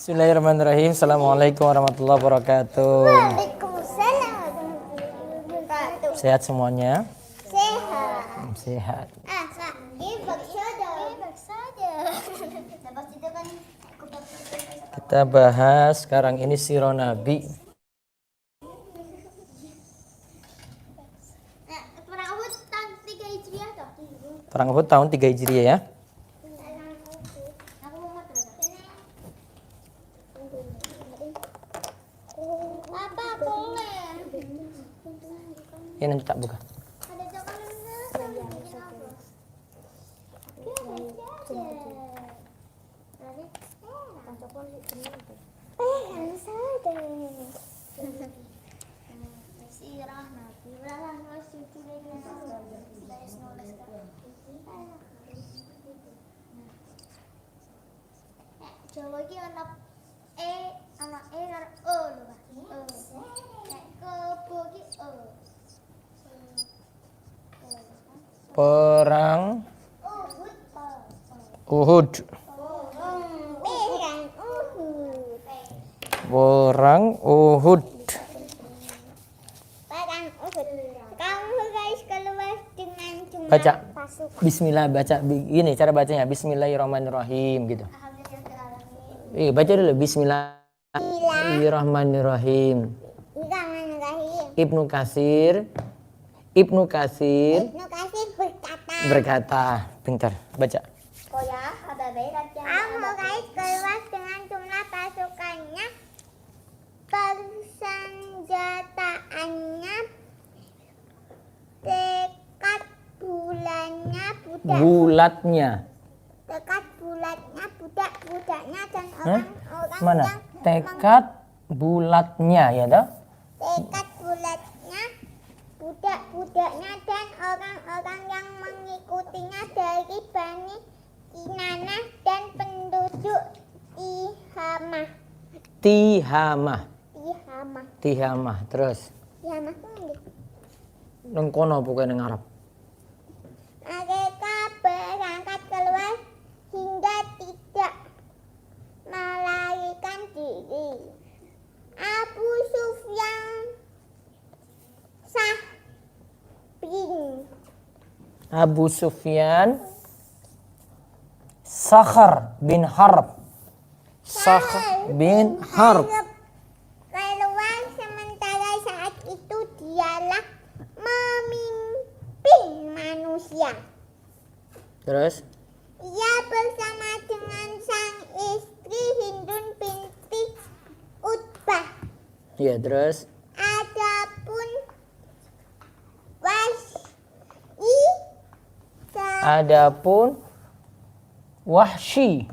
Bismillahirrahmanirrahim. Assalamualaikum warahmatullahi wabarakatuh. Waalaikumsalam warahmatullahi wabarakatuh. Sehat semuanya? Sehat. Sehat. Kita bahas sekarang ini sirah Nabi. Perang Uhud tahun 3 Hijriah ya. Apa boleh? Ini nanti tak buka. Ada coklat sirah Nabi Jawa iki ana ana karo lho, Pak. Nek kebo iki Perang Uhud. Perang Uhud. Kamu guys keluar dengan jumlah Baca. pasukan. Bismillah, baca ini cara bacanya. Bismillahirrahmanirrahim gitu. Baca dulu Bismillahirrahmanirrahim. Bismillahirrahmanirrahim. Ibnu Katsir Ibnu Katsir berkata, bentar, baca. Kamu guys keluar dengan jumlah pasukannya, persenjataannya, tekad bulatnya budak-budaknya dan orang-orang Mana? yang Tekad bulatnya ya dah? tekad bulatnya budak-budaknya dan orang-orang yang mengikutinya dari Bani Kinanah dan penduduk Tihamah. Terus Tihamah itu ngendi? nang kono pokoknya nang Arab. Mereka berangkat keluar hingga tidak melarikan diri. Abu Sufyan Sakhar bin Harb. Keluar sementara saat itu dialah memimpin manusia. Terus Ia bersama dengan sang istri Hindun binti Utbah. ya terus Adapun Wahsy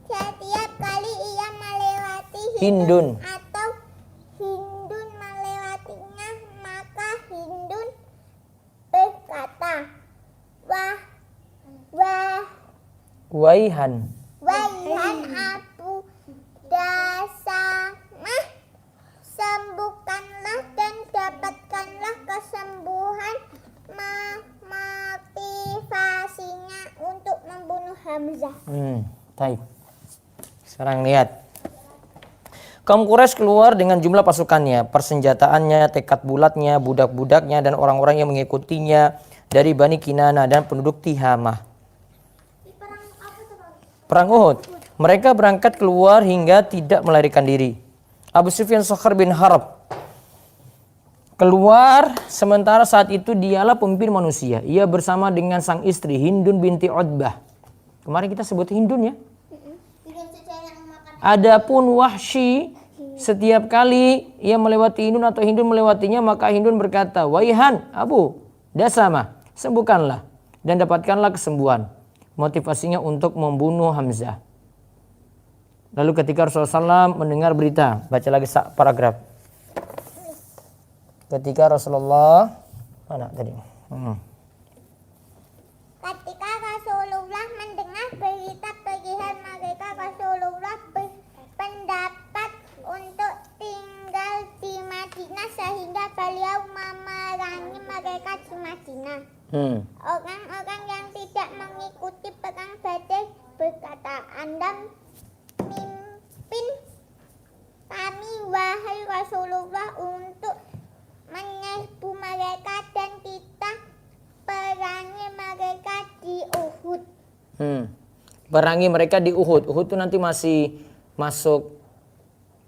setiap kali ia melewati Hindun. atau Hindun melewatinya, maka Hindun berkata, Waihan Abu Dasamah, sembuhkanlah dan dapatkanlah kesembuhan motivasinya untuk membunuh Hamzah. Baik. Sekarang lihat. Kaum Quraisy keluar dengan jumlah pasukannya, persenjataannya, tekad bulatnya, budak-budaknya dan orang-orang yang mengikutinya dari Bani Kinanah dan penduduk Tihamah. Perang Uhud. Mereka berangkat keluar hingga tidak melarikan diri. Abu Sufyan Sakhar bin Harb keluar sementara saat itu dialah pemimpin manusia. Ia bersama dengan sang istri Hindun binti Utbah. Kemarin kita sebut Hindun ya. Adapun Wahsy, setiap kali ia melewati Hindun atau Hindun melewatinya, maka Hindun berkata, Waihan Abu Dasamah, sembuhkanlah dan dapatkanlah kesembuhan. Motivasinya untuk membunuh Hamzah. Lalu ketika Rasulullah SAW mendengar berita, baca lagi paragraf. Ketika Rasulullah mana tadi? Ketika Rasulullah mendengar berita pergian mereka, Rasulullah berpendapat untuk tinggal di Madinah sehingga beliau memerangi mereka di Madinah. Orang-orang yang tidak mengikuti perang Badar berkata, Anda pimpin kami wahai Rasulullah untuk menyerbu mereka dan kita perangi mereka di Uhud. Perangi mereka di Uhud. Uhud itu nanti masih masuk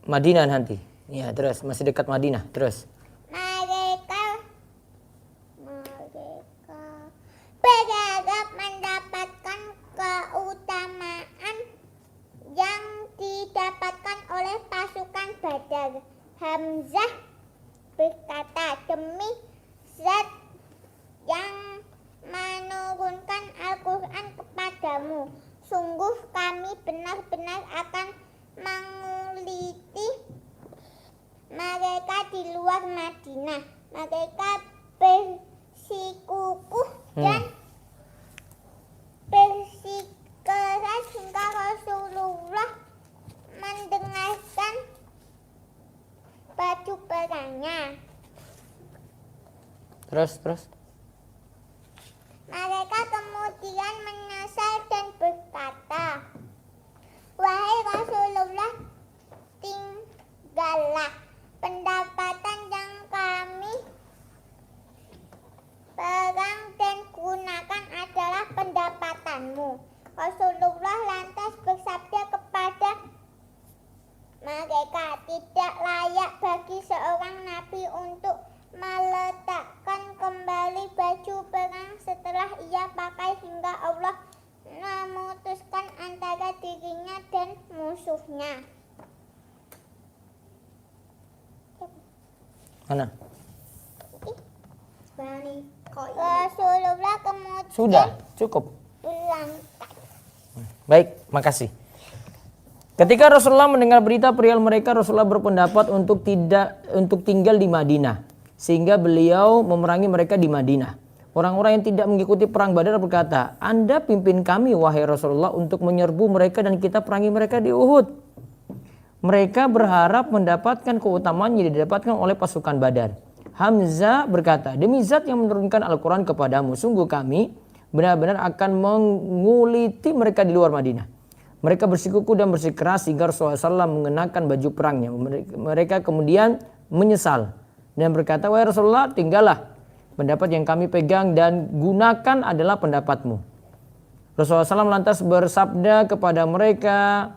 Madinah nanti. Ya, terus masih dekat Madinah. Terus. Mereka berharap mendapatkan keutamaan yang didapatkan oleh pasukan Badar. Hamzah berkata, demi Zat yang menurunkan Al-Quran kepadamu, sungguh kami benar-benar akan menguliti mereka di luar Madinah. Mereka bersikukuh dan bersikeras hingga Rasulullah mendengarkan baju perangnya. Terus. Mereka kemudian menyesal dan berkata, wahai Rasulullah, tinggallah pendapatan yang kami perang dan gunakan adalah pendapatanmu. Rasulullah lantas bersabda kepada mereka, tidak layak bagi seorang nabi untuk meletakkan kembali baju perang setelah ia pakai hingga Allah memutuskan antara dirinya dan musuhnya. Mana? Rasulullah kemudian Sudah, cukup. berangkat. Baik, makasih. Ketika Rasulullah mendengar berita perihal mereka, Rasulullah berpendapat untuk tinggal di Madinah, sehingga beliau memerangi mereka di Madinah. Orang-orang yang tidak mengikuti perang Badar berkata, Anda pimpin kami wahai Rasulullah untuk menyerbu mereka dan kita perangi mereka di Uhud. Mereka berharap mendapatkan keutamaan yang didapatkan oleh pasukan Badar. Hamzah berkata, demi Zat yang menurunkan Al-Quran kepadamu, sungguh kami benar-benar akan menguliti mereka di luar Madinah. Mereka bersikukuh dan bersikeras hingga Rasulullah SAW mengenakan baju perangnya. Mereka kemudian menyesal dan berkata, wahai Rasulullah, tinggallah pendapat yang kami pegang dan gunakan adalah pendapatmu. Rasulullah SAW lantas bersabda kepada mereka,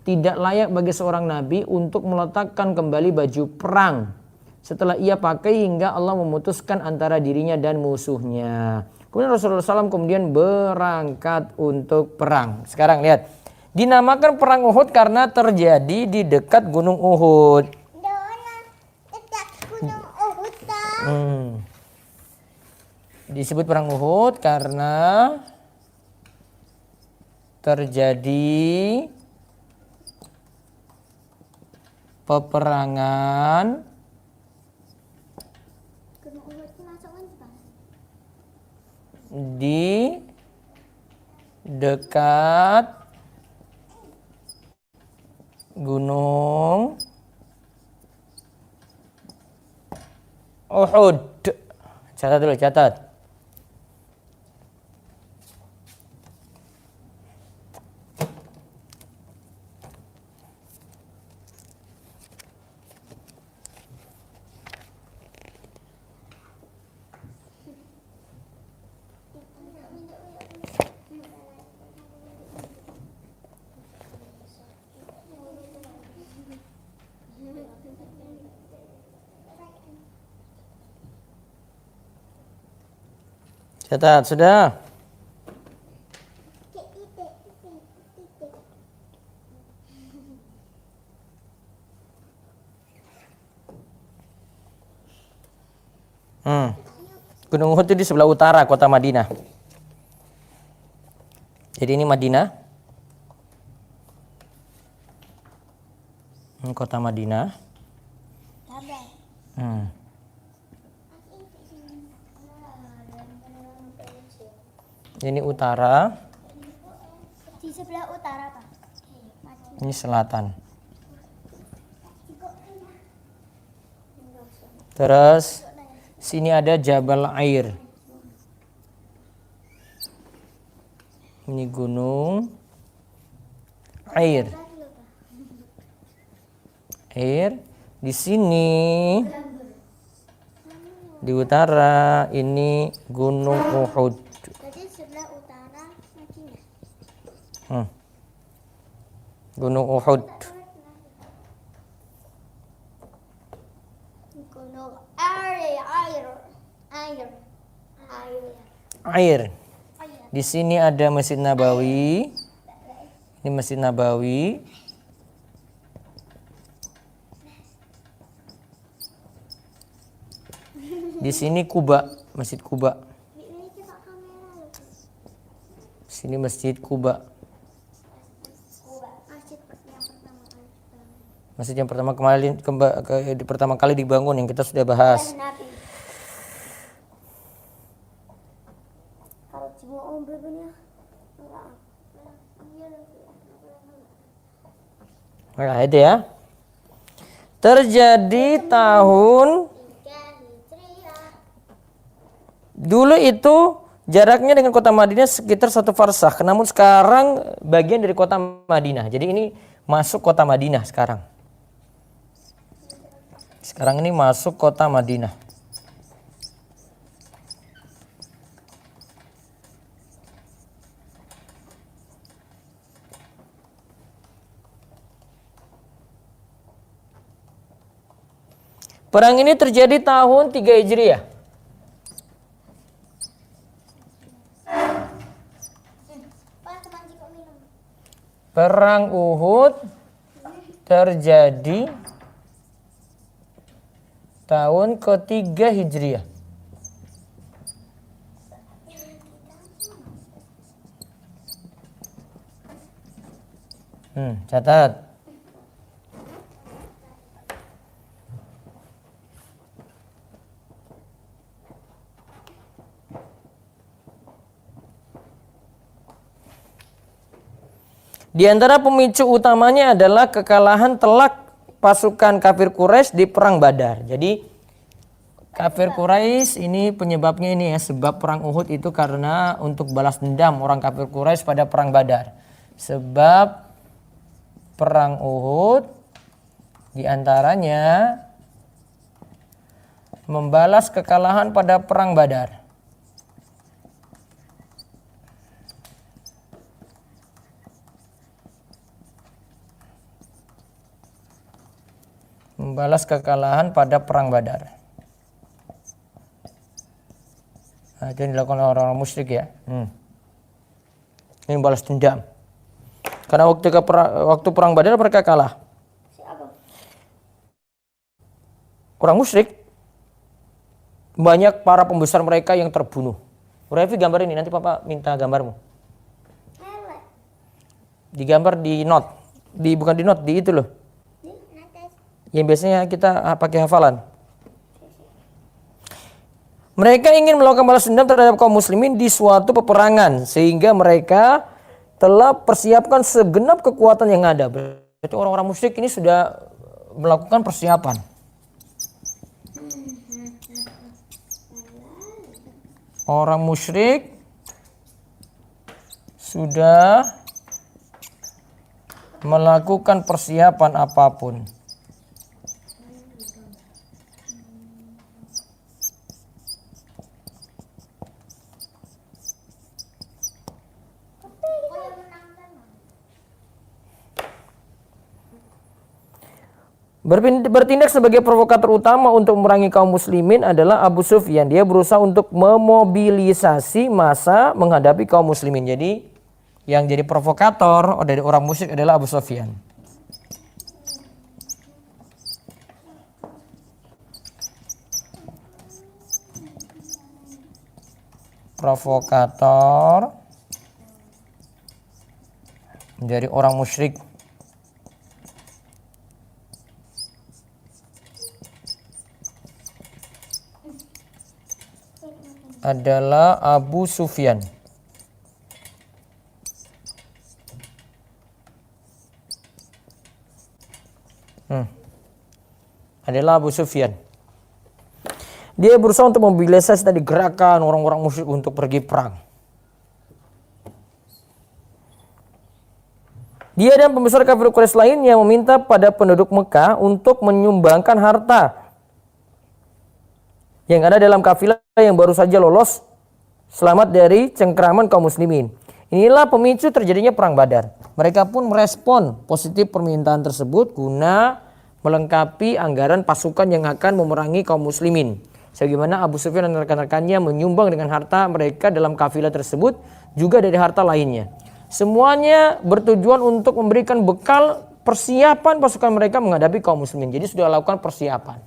tidak layak bagi seorang nabi untuk meletakkan kembali baju perang setelah ia pakai hingga Allah memutuskan antara dirinya dan musuhnya. Kemudian Rasulullah SAW kemudian berangkat untuk perang. Sekarang lihat, dinamakan perang Uhud karena terjadi di dekat Gunung Uhud. Dekat Gunung Uhud. Disebut perang Uhud karena terjadi peperangan Gunung Uhud itu masukkan Bang. di dekat Gunung Uhud. Catat dulu, catat. Catat, sudah. Gunung Uhud itu di sebelah utara kota Madinah. Jadi ini Madinah. Kota Madinah. Ini utara. Di sebelah utara, Pak. Ini selatan. Terus sini ada Jabal Air. Ini Gunung Air. Air. Di sini di utara ini Gunung Uhud. Jadi sebelah utara Madinah. Gunung Uhud. Gunung air. Air. Di sini ada Masjid Nabawi. Ini Masjid Nabawi. Di sini Kuba, Masjid Kuba. Sini Masjid Kuba. Masjid yang pertama kali dibangun yang kita sudah bahas. Nah, itu ya. Terjadi tahun dulu itu jaraknya dengan kota Madinah sekitar 1 farsakh. Namun sekarang bagian dari kota Madinah. Jadi ini masuk kota Madinah sekarang. Sekarang ini masuk kota Madinah. Perang ini terjadi tahun 3 Hijriah. Perang Uhud terjadi tahun ke-3 Hijriah. Catat. Di antara pemicu utamanya adalah kekalahan telak pasukan kafir Quraisy di perang Badar. Jadi kafir Quraisy ini penyebabnya ini ya, sebab perang Uhud itu karena untuk balas dendam orang kafir Quraisy pada perang Badar. Sebab perang Uhud di antaranya membalas kekalahan pada perang Badar. Membalas kekalahan pada perang Badar. Nah, itu yang dilakukan oleh orang-orang musyrik ya. Ini membalas dendam. Karena waktu perang Badar mereka kalah. Orang musyrik, banyak para pembesar mereka yang terbunuh. Revi gambar ini, nanti Papa minta gambarmu. Digambar di note. Bukan di note, di itu loh. Yang biasanya kita pakai hafalan. Mereka ingin melakukan balas dendam terhadap kaum muslimin di suatu peperangan, sehingga mereka telah persiapkan segenap kekuatan yang ada. Berarti orang-orang musyrik ini sudah melakukan persiapan. Orang musyrik sudah melakukan persiapan apapun. Bertindak sebagai provokator utama untuk memerangi kaum muslimin adalah Abu Sufyan. Dia berusaha untuk memobilisasi massa menghadapi kaum muslimin. Jadi yang jadi provokator dari orang musyrik adalah Abu Sufyan. Provokator dari orang musyrik adalah Abu Sufyan. Adalah Abu Sufyan. Dia berusaha untuk mobilisasi tadi gerakan orang-orang musyrik untuk pergi perang. Dia dan pembesar kafir Quraisy lainnya meminta pada penduduk Mekah untuk menyumbangkan harta yang ada dalam kafilah yang baru saja lolos selamat dari cengkeraman kaum muslimin. Inilah pemicu terjadinya perang Badar. Mereka pun merespon positif permintaan tersebut guna melengkapi anggaran pasukan yang akan memerangi kaum muslimin. Sebagaimana Abu Sufyan dan rekan-rekannya menyumbang dengan harta mereka dalam kafilah tersebut juga dari harta lainnya. Semuanya bertujuan untuk memberikan bekal persiapan pasukan mereka menghadapi kaum muslimin. Jadi sudah lakukan persiapan.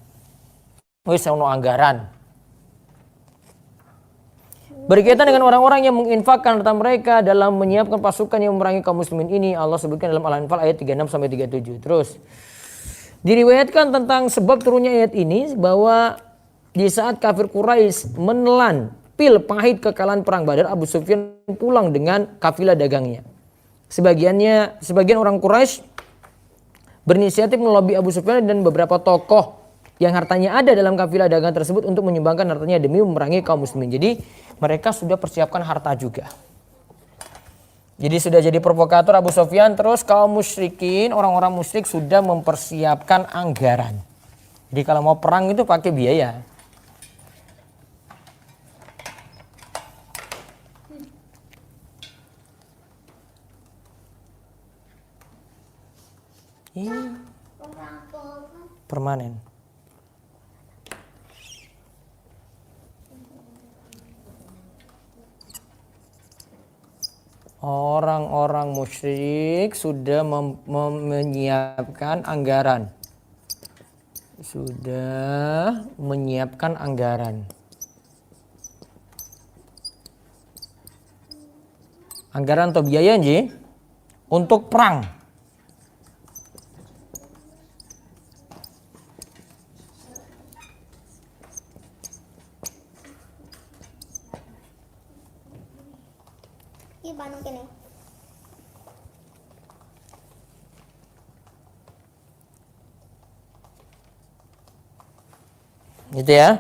Wis ono anggaran. Berkaitan dengan orang-orang yang menginfakkan harta mereka dalam menyiapkan pasukan yang memerangi kaum muslimin ini, Allah sebutkan dalam Al-Anfal ayat 36 sampai 37. Terus diriwayatkan tentang sebab turunnya ayat ini bahwa di saat kafir Quraisy menelan pil pahit kekalahan perang Badar, Abu Sufyan pulang dengan kafilah dagangnya. Sebagian orang Quraisy berinisiatif melobi Abu Sufyan dan beberapa tokoh yang hartanya ada dalam kafilah dagang tersebut untuk menyumbangkan hartanya demi memerangi kaum muslimin. Jadi mereka sudah persiapkan harta juga. Jadi sudah jadi provokator Abu Sufyan, terus kaum musyrikin, orang-orang musyrik sudah mempersiapkan anggaran. Jadi kalau mau perang itu pakai biaya. Ini permanen. Orang-orang musyrik sudah menyiapkan anggaran. Sudah menyiapkan anggaran. Anggaran atau biaya nji untuk perang. Paano kini? Gitu ya.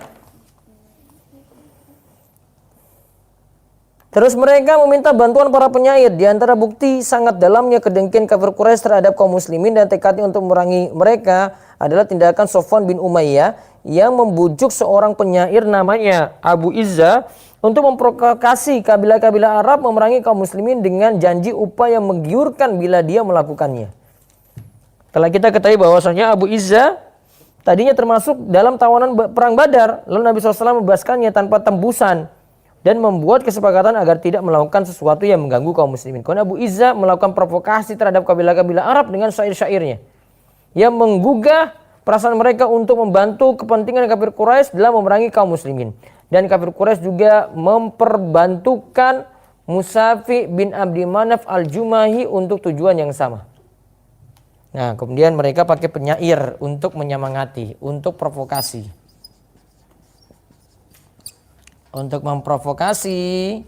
Terus mereka meminta bantuan para penyair. Di antara bukti sangat dalamnya kedengkian kafir Quraisy terhadap kaum muslimin dan tekadnya untuk memerangi mereka adalah tindakan Sofwan bin Umayyah yang membujuk seorang penyair namanya Abu Izza untuk memprovokasi kabilah-kabilah Arab memerangi kaum muslimin dengan janji upah yang menggiurkan bila dia melakukannya. Telah kita ketahui bahwasanya Abu Izza tadinya termasuk dalam tawanan perang Badar, lalu Nabi SAW membebaskannya tanpa tembusan dan membuat kesepakatan agar tidak melakukan sesuatu yang mengganggu kaum muslimin. Karena Abu Izza melakukan provokasi terhadap kabilah-kabilah Arab dengan syair-syairnya yang menggugah perasaan mereka untuk membantu kepentingan kafir Quraisy dalam memerangi kaum muslimin. Dan kafir Quraisy juga memperbantukan Musafi bin Abdi Manaf al-Jumahi untuk tujuan yang sama. Nah, kemudian mereka pakai penyair untuk menyemangati, untuk provokasi. Untuk memprovokasi,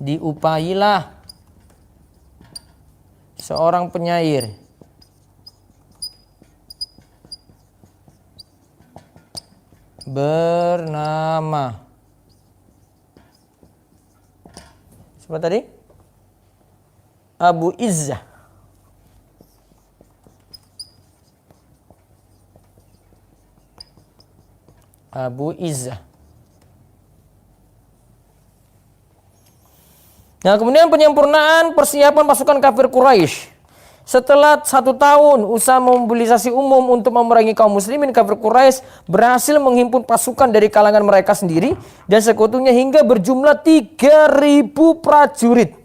diupayilah seorang penyair bernama siapa tadi? Abu Izzah. Abu Izzah. Nah, kemudian penyempurnaan persiapan pasukan kafir Quraisy. Setelah 1 tahun usaha mobilisasi umum untuk memerangi kaum muslimin, kafir Quraisy berhasil menghimpun pasukan dari kalangan mereka sendiri dan sekutunya hingga berjumlah 3.000 prajurit.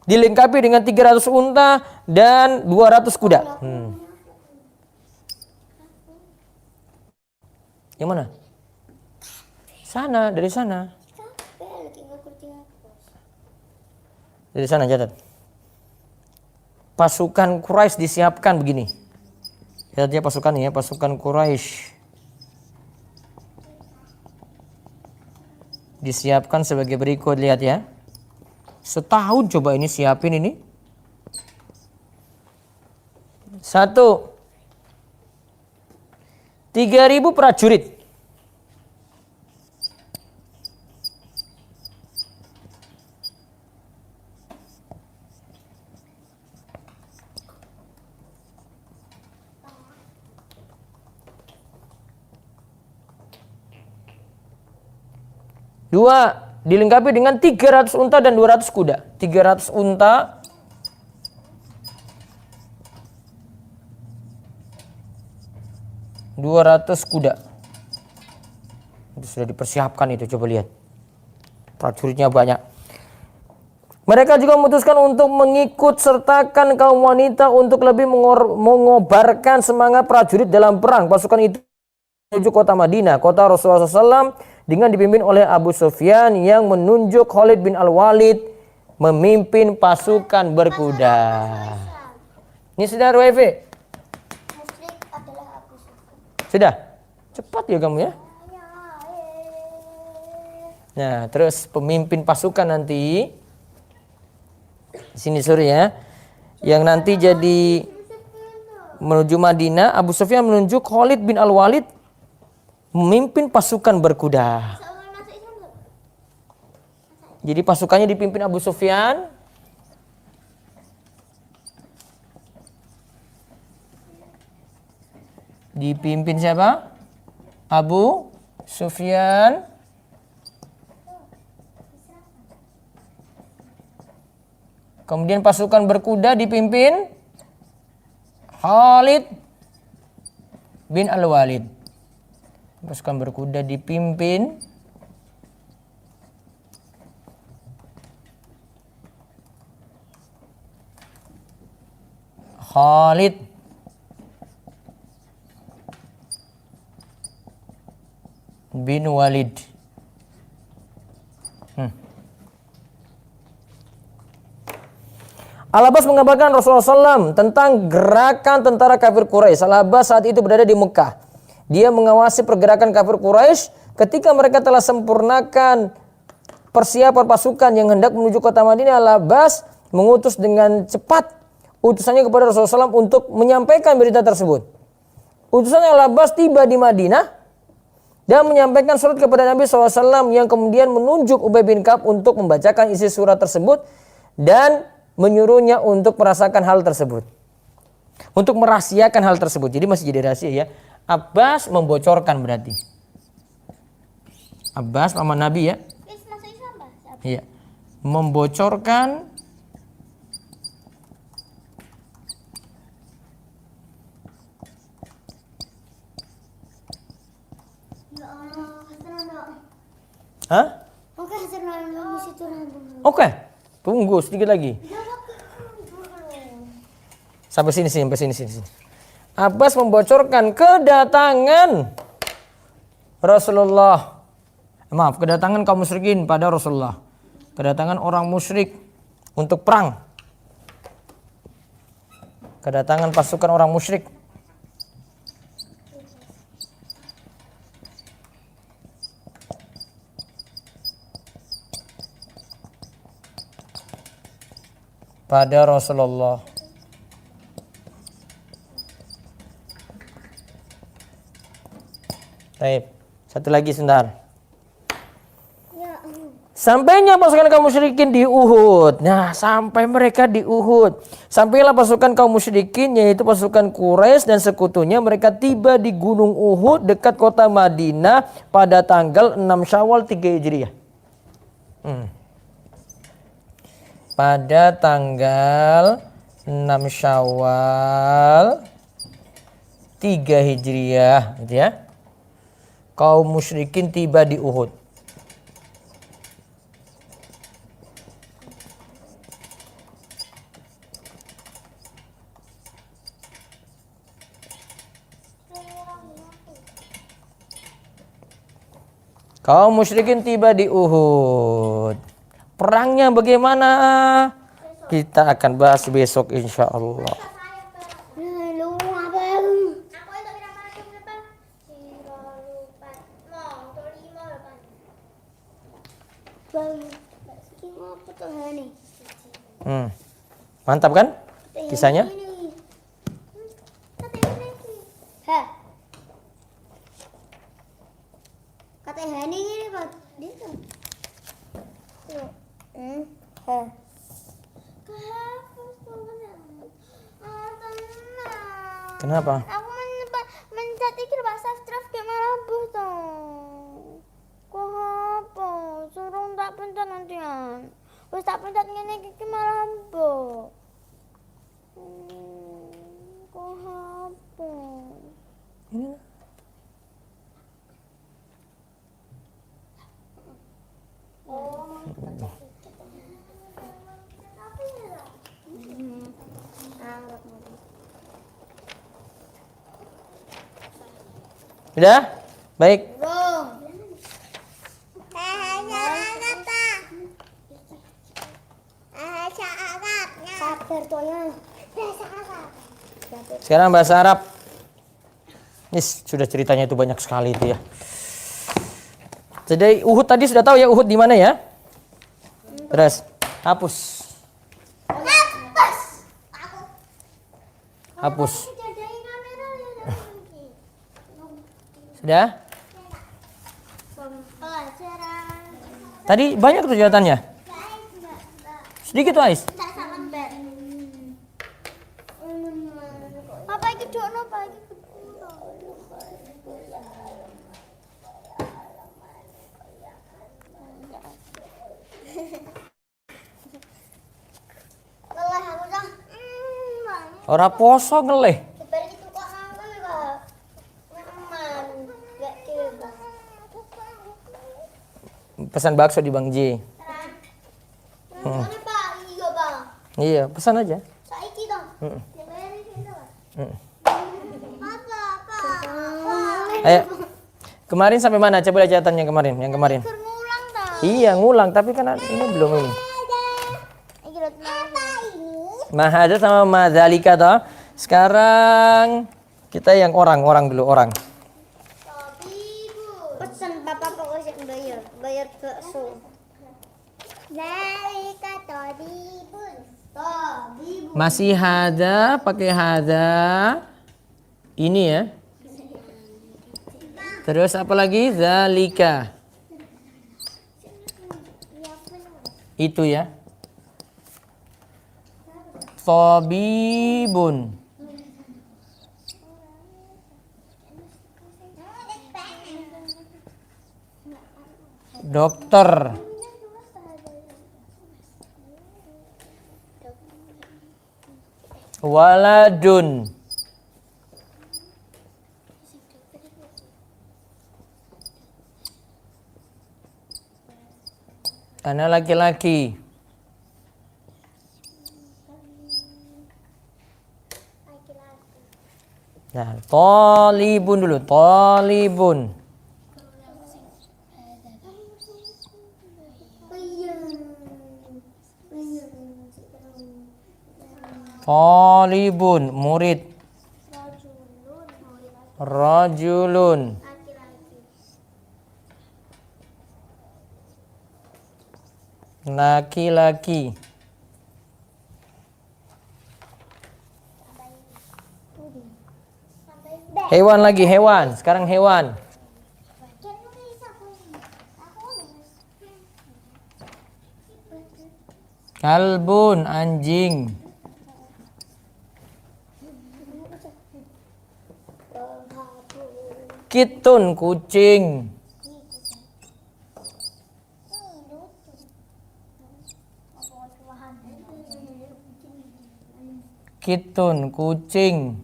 Dilengkapi dengan 300 unta dan 200 kuda. Yang mana? Sana, dari sana. Dari sana catat. Pasukan Quraisy disiapkan begini. Lihatnya pasukan ya, pasukan Quraisy disiapkan sebagai berikut, lihat ya. Setahun coba ini siapin ini. 1. 3.000 prajurit. 2. dilengkapi dengan 300 unta dan 200 kuda. 300 unta, 200 kuda. Itu sudah dipersiapkan itu, coba lihat. Prajuritnya banyak. Mereka juga memutuskan untuk mengikut sertakan kaum wanita untuk lebih mengobarkan semangat prajurit dalam perang. Pasukan itu menuju kota Madinah, kota Rasulullah SAW, dengan dipimpin oleh Abu Sufyan yang menunjuk Khalid bin Al-Walid memimpin pasukan berkuda. Ini sudah WiFi? Musyrik adalah Abu Sufyan. Sudah? Cepat ya kamu ya. Nah, terus pemimpin pasukan nanti di sini sore ya, yang nanti jadi menuju Madinah, Abu Sufyan menunjuk Khalid bin Al-Walid memimpin pasukan berkuda. Jadi pasukannya dipimpin Abu Sufyan. Dipimpin siapa? Abu Sufyan. Kemudian pasukan berkuda dipimpin Khalid bin Al-Walid. Pasukan berkuda dipimpin Khalid bin Walid. Al-Abbas mengabarkan Rasulullah SAW tentang gerakan tentara kafir Quraisy. Al-Abbas saat itu berada di Mekah. Dia mengawasi pergerakan kafir Quraisy ketika mereka telah sempurnakan persiapan pasukan yang hendak menuju kota Madinah. Al-Abbas mengutus dengan cepat utusannya kepada Rasulullah SAW untuk menyampaikan berita tersebut. Utusan Al-Abbas tiba di Madinah dan menyampaikan surat kepada Nabi SAW yang kemudian menunjuk Ubay bin Ka'ab untuk membacakan isi surat tersebut dan menyuruhnya untuk merasakan hal tersebut. Untuk merahasiakan hal tersebut. Jadi masih jadi rahasia ya. Abbas membocorkan berarti. Abbas paman Nabi ya. Iya. Membocorkan Hah? Oke. Tunggu sedikit lagi. Sampai sini. Abbas membocorkan kedatangan Rasulullah. Kedatangan kaum musyrikin pada Rasulullah. Kedatangan orang musyrik untuk perang. Kedatangan pasukan orang musyrik. Pada Rasulullah. Baik, satu lagi sebentar. Sampainya pasukan kaum musyrikin di Uhud. Nah, sampai mereka di Uhud. Sampailah pasukan kaum musyrikin, yaitu pasukan Quraisy dan sekutunya. Mereka tiba di Gunung Uhud dekat kota Madinah pada tanggal 6 Syawal 3 Hijriah. Pada tanggal 6 Syawal 3 Hijriah, gitu ya. Kaum musyrikin tiba di Uhud. Kaum musyrikin tiba di Uhud. Perangnya bagaimana? Kita akan bahas besok insya Allah. Mantap kan kisahnya? Kata Hani ini Pak. Kenapa? Aku mencet iki bahasa straf ke malah toh. Kok apa? pencet nantian. Wis tak pencet ngene iki malah mbok. Kok hapus. Ini. Oh. Sudah? Baik. Sekarang bahasa Arab. Yes, sudah ceritanya itu banyak sekali itu ya. Jadi Uhud tadi sudah tahu ya Uhud di mana ya? Terus hapus. Hapus. Sudah? Tadi banyak tuh jawabannya. Sedikit tuh Ais. Apa iki dono apa iki? Lelah aku dah. Ora poso ngeleh. Seperti itu kok angin kok. Aman. Enggak coba. Pesan bakso di Bang J. Mana Pak? Iya Bang. Iya, pesan aja. Saiki dong. Mm. Dibayari gitu. Mm. Apa? Ayo. Kemarin sampai mana? Coba lihat catatannya kemarin, yang kemarin. Ngulang dah. Iya, ngulang, tapi kan ini belum ini. Iki lho apa ini? Mahada sama madzalika toh. Sekarang kita yang orang dulu, orang. Pesan bapak pokoknya bayar bakso. Zalika tabibun. Masih hada, pakai hada. Ini ya. Terus apa lagi? Zalika. Itu ya. Tabibun. Dokter. Waladun. Anak laki-laki. Nah, tolibun dulu, tolibun. Tolibun, murid. Rajulun. Laki-laki. Hewan lagi, hewan. Sekarang hewan. Kalbun, anjing. Kitun, kucing. Kitun, kucing.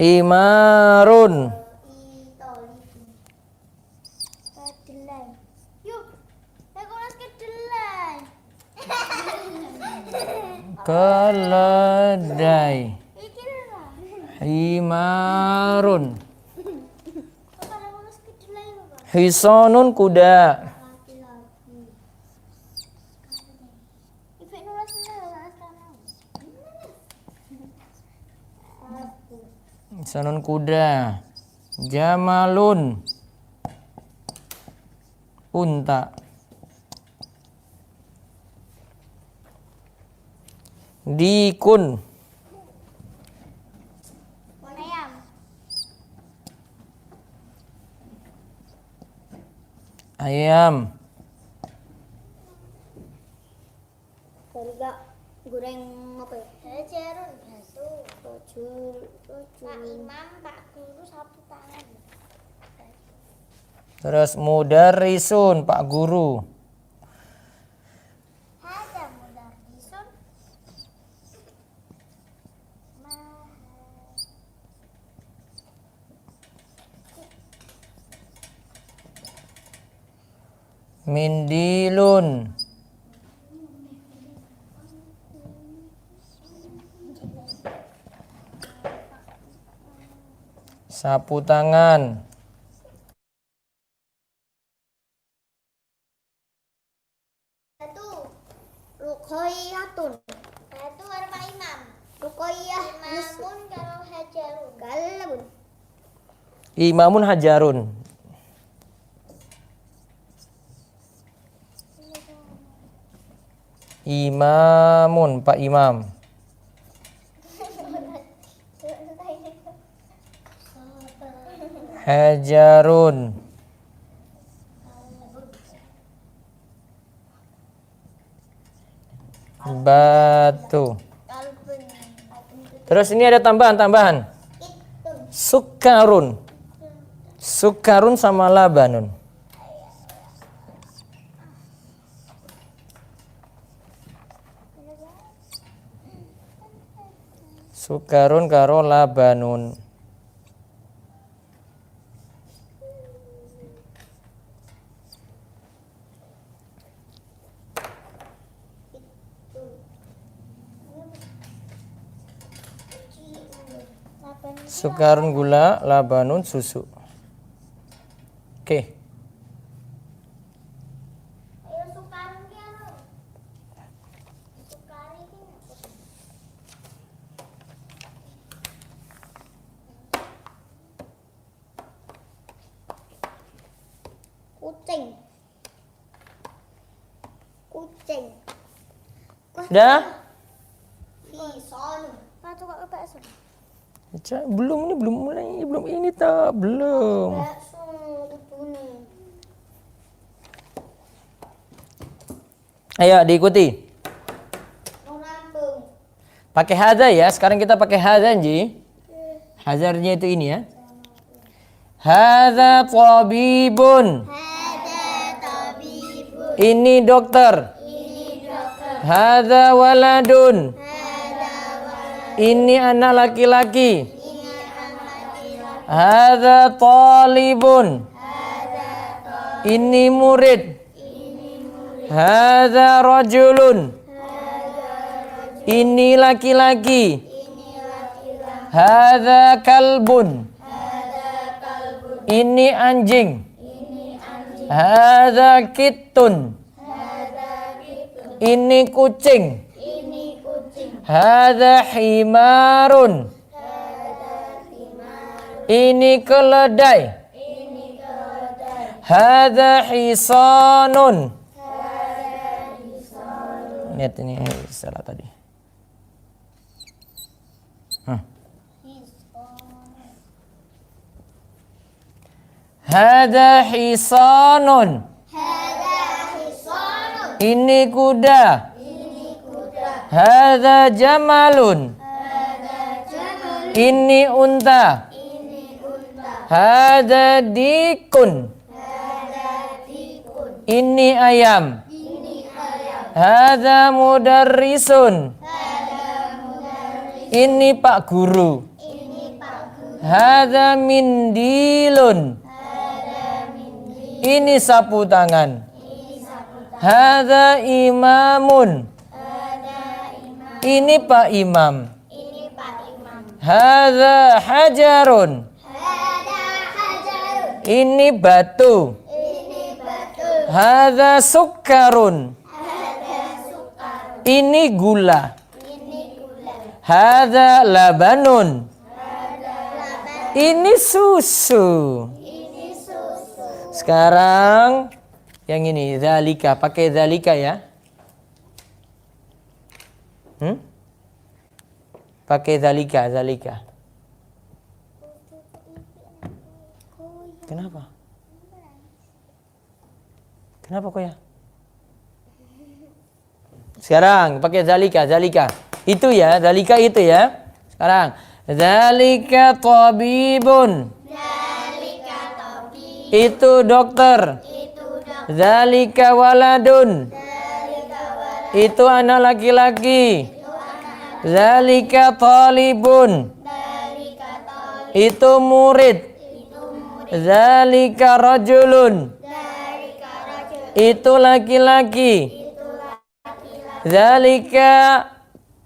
Himarun. Keledai. Himarun. Hisonun, kuda. Hisonun, kuda. Jamalun, unta. Dikun. Ayam. Goreng apa ya? Hajarun batu. Rojul. Pak Imam, Pak Guru sapu tangan. Terus mudarrisun, Pak Guru. Hada mudarrisun. Mindilun. Sapu tangan. Batu. Ruqayyatun. Batu karo Pak Imam. Ruqayyah Imamun karo Hajarun. Galabun. Imamun Hajarun. Imamun, Pak Imam. Hajarun. Batu. Kalbun. Terus ini ada tambahan. Sukarun. Sukarun sama labanun. Sukarun karo labanun. Sukarun gula, labanun susu. Oke. Ayo sukarun ki anu. Sukari ki. Kucing. Kucing. Udah? Bison. Patu kok bakso. Belum mulai, belum ini tak, belum. Bakso kudune. Ayo diikuti. Mau rampung. Pakai hadza ya. Sekarang kita pakai hadza, Ji. Hazarnya itu ini ya. Hadza tabibun. Hada tabibun. Ini dokter. Ini dokter. Hadza waladun. Ini anak laki-laki. Hadza talibun. Ini murid. Hadza rajulun. Ini laki-laki. Hadza kalbun. Ini anjing. Hadza kittun. Ini kucing. Hadza himarun. Ini keledai. Hadza hisanun. Lihat ini salah tadi. Hadza hisanun. Ini kuda. Hadza jamalun. Ini unta. Hadza dikun. Ini ayam. Hadza mudarrisun. Ini Pak Guru. Hadza mindilun. Ini sapu tangan. Hadza imamun. Ini Pak Imam. Hadza hajarun. Ini batu. Hadza sukarun. Ini gula. Hadza labanun. Ini susu. Sekarang yang ini zalika, pakai zalika ya. Pakai zalika. Kenapa? Kenapa kok ya? Sekarang pakai zalika, zalika. Itu ya, zalika itu ya. Sekarang zalika tabibun. Zalika tabib. Itu dokter. Itu dokter. Zalika waladun. Zalika walad. Itu anak laki-laki. Zalika talibun. Zalika talib. Itu murid. Itu murid. Zalika rajulun. Zalika rajul. Itu laki-laki. Itu laki-laki. Zalika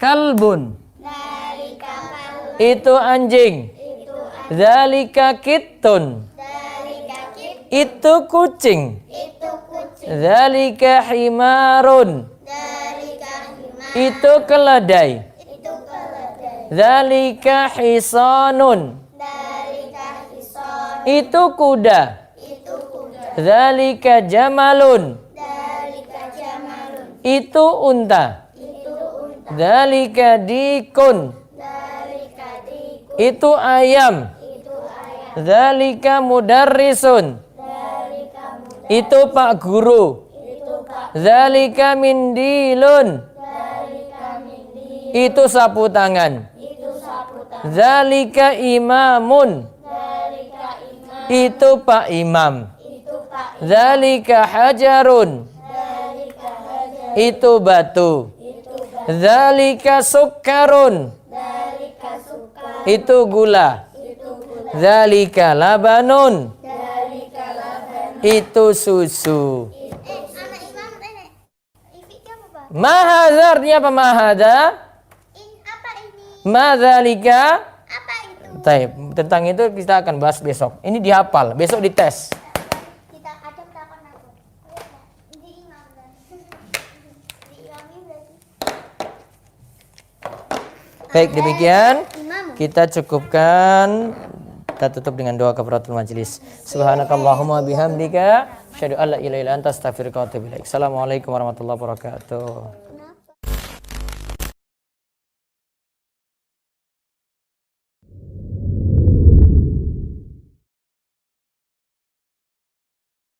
kalbun. Zalika kalb. Itu anjing. Itu anjing. Zalika kittun. Zalika kit. Itu kucing. Itu kucing. Zalika himarun. Zalika himar. Itu keledai. Itu keledai. Zalika hisanun. Zalika hison. Itu kuda. Itu kuda. Zalika jamalun. Zalika jamalun. Itu unta. Itu unta. Zalika dikun. Zalika diku. Itu ayam. Itu ayam. Zalika mudarrisun. Zalika muda. Itu pak guru. Itu pak. Zalika mindilun. Zalika mindi. Itu sapu tangan. Itu sapu tangan. Zalika imamun. Zalika imam. Itu pak imam. Itu pak. Zalika hajarun. Zalika hajar. Itu batu. Itu batu. Zalika sukkarun. Zalika suka. Itu gula. Itu gula. Zalika labanun. Zalika laban. Itu susu. Anak imam nenek. Ifi kamu apa? Mahadza artinya apa mahadza? Apa ini? Madzalika. Apa itu? Taib. Tentang itu kita akan bahas besok. Ini dihafal, besok dites. Kita ada takon aku. Di imam dan. Di imam berarti. Baik, demikian Imam. kita cukupkan. Kita tutup dengan doa kafaratul majelis. Subhanakallahumma bihamdika asyhadu an la ilaha illa anta astaghfiruka wa atubu ilaik. Assalamualaikum warahmatullahi wabarakatuh.